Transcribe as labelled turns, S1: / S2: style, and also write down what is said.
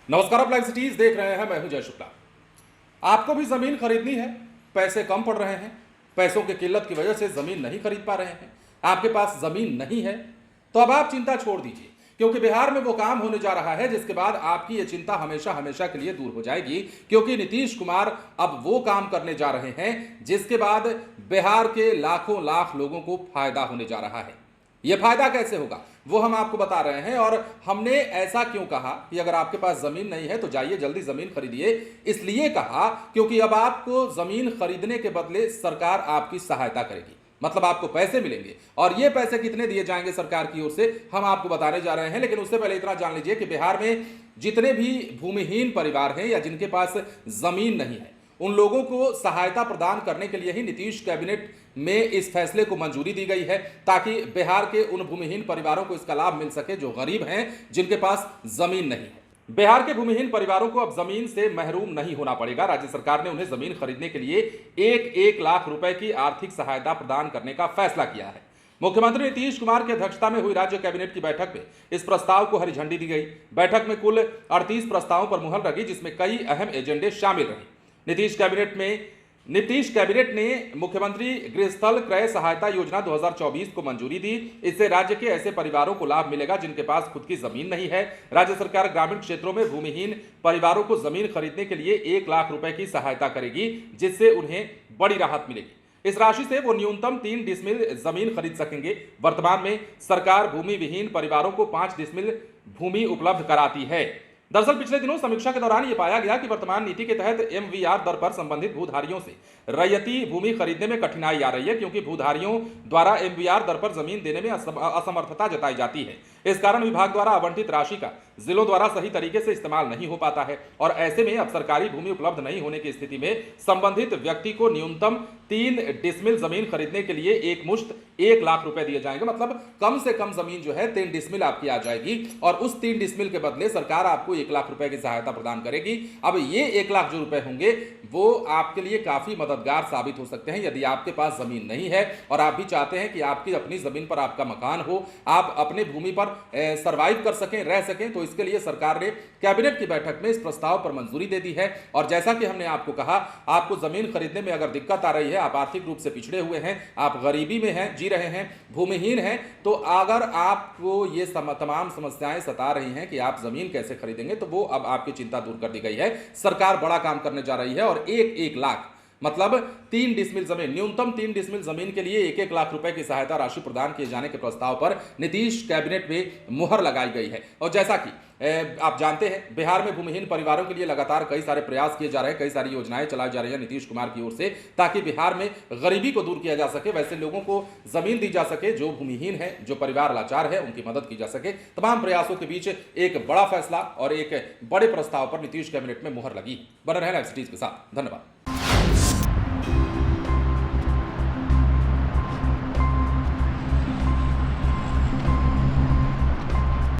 S1: नमस्कार, आप live cities देख रहे हैं। मैं हूं जय शुक्ला। आपको भी जमीन खरीदनी है, पैसे कम पड़ रहे हैं, पैसों की किल्लत की वजह से जमीन नहीं खरीद पा रहे हैं, आपके पास जमीन नहीं है, तो अब आप चिंता छोड़ दीजिए, क्योंकि बिहार में वो काम होने जा रहा है जिसके बाद आपकी ये चिंता हमेशा हमेशा के लिए दूर हो जाएगी। क्योंकि नीतीश कुमार अब वो काम करने जा रहे हैं जिसके बाद बिहार के लाखों लाख लोगों को फायदा होने जा रहा है। यह फायदा कैसे होगा वो हम आपको बता रहे हैं। और हमने ऐसा क्यों कहा कि अगर आपके पास जमीन नहीं है तो जाइए जल्दी जमीन खरीदिए, इसलिए कहा क्योंकि अब आपको जमीन खरीदने के बदले सरकार आपकी सहायता करेगी, मतलब आपको पैसे मिलेंगे। और ये पैसे कितने दिए जाएंगे सरकार की ओर से हम आपको बताने जा रहे हैं। लेकिन उससे पहले इतना जान लीजिए कि बिहार में जितने भी भूमिहीन परिवार हैं या जिनके पास जमीन नहीं है, उन लोगों को सहायता प्रदान करने के लिए ही नीतीश कैबिनेट में इस फैसले को मंजूरी दी गई है, ताकि बिहार के उन भूमिहीन परिवारों को इसका लाभ मिल सके जो गरीब हैं, जिनके पास जमीन नहीं है। बिहार के भूमिहीन परिवारों को अब जमीन से महरूम नहीं होना पड़ेगा। राज्य सरकार ने उन्हें जमीन खरीदने के लिए 1-1 लाख रुपए की आर्थिक सहायता प्रदान करने का फैसला किया है। मुख्यमंत्री नीतीश कुमार की अध्यक्षता में हुई राज्य कैबिनेट की बैठक में इस प्रस्ताव को हरी झंडी दी गई। बैठक में कुल 38 प्रस्तावों पर मुहर लगी, जिसमें कई अहम एजेंडे शामिल रहे। नीतीश कैबिनेट ने मुख्यमंत्री गृहस्थल क्रय सहायता योजना 2024 को मंजूरी दी। इससे राज्य के ऐसे परिवारों को लाभ मिलेगा जिनके पास खुद की जमीन नहीं है। राज्य सरकार ग्रामीण क्षेत्रों में भूमिहीन परिवारों को जमीन खरीदने के लिए 1 लाख रुपए की सहायता करेगी, जिससे उन्हें बड़ी राहत मिलेगी। इस राशि से वो न्यूनतम 3 डिसमिल जमीन खरीद सकेंगे। वर्तमान में सरकार भूमि विहीन परिवारों को 5 डिसमिल भूमि उपलब्ध कराती है। दरअसल पिछले दिनों समीक्षा के दौरान यह पाया गया कि वर्तमान नीति के तहत एमवीआर दर पर संबंधित भूधारियों से रैयती भूमि खरीदने में कठिनाई आ रही है, क्योंकि भूधारियों द्वारा एमवीआर दर पर जमीन देने में असमर्थता जताई जाती है। इस कारण विभाग द्वारा आवंटित राशि का जिलों द्वारा सही तरीके से इस्तेमाल नहीं हो पाता है। और ऐसे में अब सरकारी भूमि उपलब्ध नहीं होने की स्थिति में संबंधित व्यक्ति को न्यूनतम 3 डिसमिल जमीन खरीदने के लिए एक मुश्त 1 लाख रुपए दिए जाएंगे। मतलब कम से कम जमीन जो है 3 डिसमिल आपकी आ जाएगी, और उस 3 डिसमिल के बदले सरकार आपको 1 लाख रुपए की सहायता प्रदान करेगी। अब ये 1 लाख जो रुपए होंगे वो आपके लिए काफी मददगार साबित हो सकते हैं। यदि आपके पास जमीन नहीं है और आप भी चाहते हैं कि आपकी अपनी जमीन पर आपका मकान हो, आप अपने भूमि पर सरवाइव कर सकें, रह सकें, तो इसके लिए सरकार ने कैबिनेट की बैठक में इस प्रस्ताव पर मंजूरी दे दी है। और जैसा कि हमने आपको कहा, आपको जमीन खरीदने में अगर दिक्कत आ रही है, आप आर्थिक रूप से पिछड़े हुए हैं, आप गरीबी में हैं, जी रहे हैं, भूमिहीन हैं, तो अगर आपको ये तमाम समस्याएं सता रही हैं कि आप जमीन कैसे खरीदेंगे, तो वो अब आपकी चिंता दूर कर दी गई है। सरकार बड़ा काम करने जा रही है और 1-1 लाख मतलब 3 डिसमिल जमीन, न्यूनतम 3 डिसमिल जमीन के लिए 1-1 लाख रुपए की सहायता राशि प्रदान किए जाने के प्रस्ताव पर नीतीश कैबिनेट में मुहर लगाई गई है। और जैसा कि आप जानते हैं, बिहार में भूमिहीन परिवारों के लिए लगातार कई सारे प्रयास किए जा रहे हैं, कई सारी योजनाएं चलाई जा रही है नीतीश कुमार की ओर से, ताकि बिहार में गरीबी को दूर किया जा सके, वैसे लोगों को जमीन दी जा सके जो भूमिहीन है, जो परिवार लाचार है, उनकी मदद की जा सके। तमाम प्रयासों के बीच एक बड़ा फैसला और एक बड़े प्रस्ताव पर नीतीश कैबिनेट में मुहर लगी। बने रहें लाइव सिटीज के साथ। धन्यवाद।